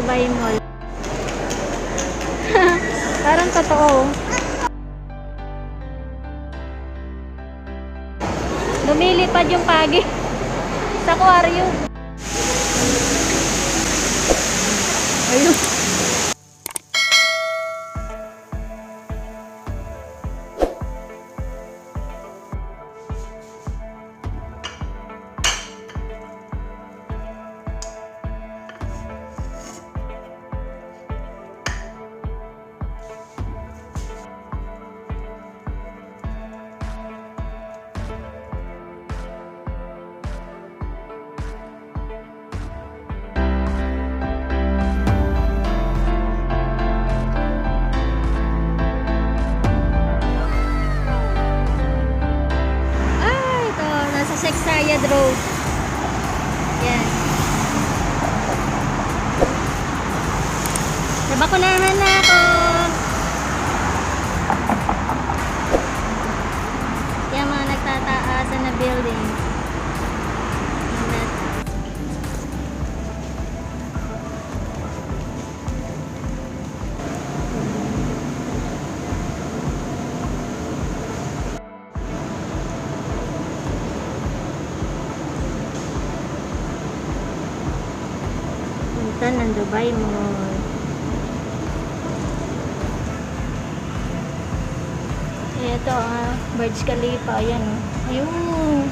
Dubaimall. Parang totoo. Lumilipad yung pagi sa aquarium. Ayun. Sextarian Road. Yan. Nabakunahan na ako. Yan mga nagtataasan na building. Ng Dubaimall. Ito Burj Khalifa. Ayan o. Ayun.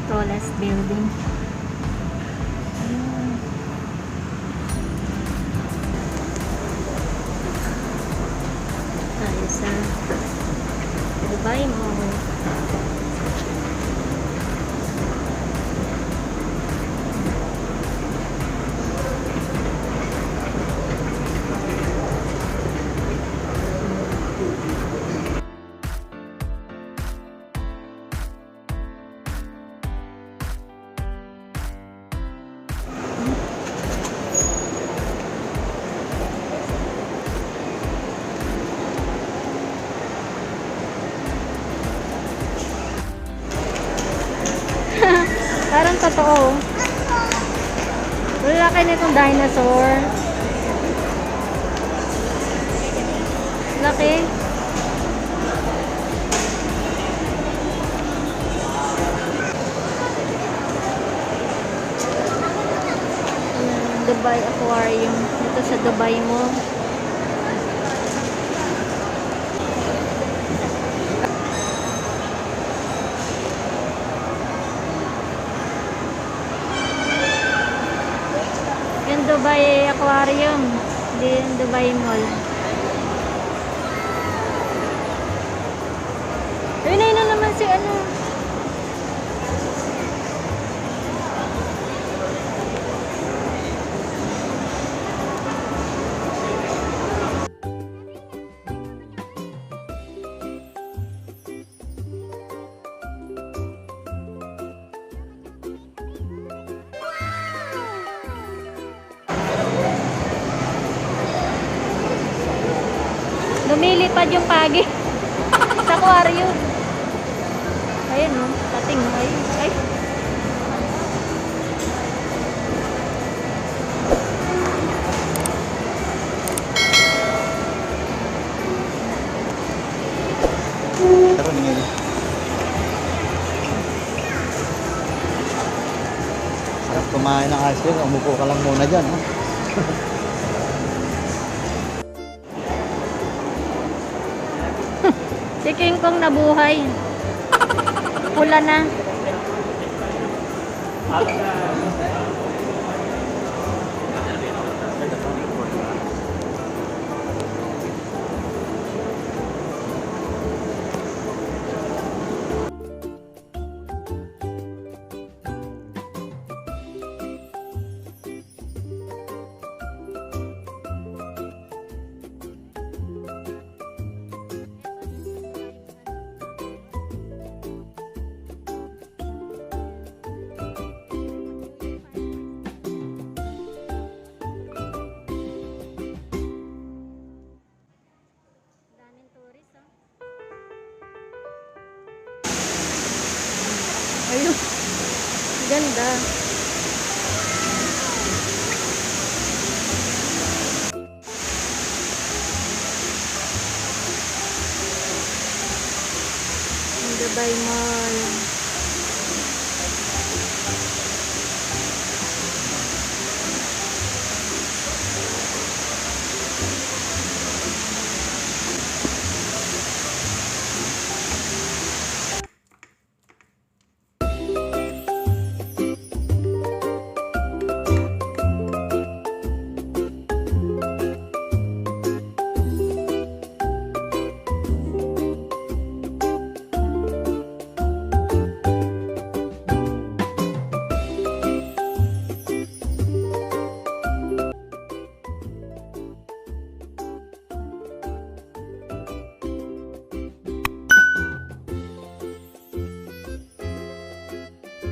Tallest building. Ayun. Tayo sa Dubaimall. Parang totoo. Laki nitong dinosaur. Laki. Dubai Aquarium. Ito sa Dubaimall. Dubai Aquarium din Dubaimall. Ayun na naman si ano. Lumilipad yung pagi sa aquarium. Ayun o. Pating o. Ay. Sarap kumain ng ice cream. Umupo ka lang muna dyan. Ha? Si King Kong nabuhay. Pula na. ganda. Dubaimall.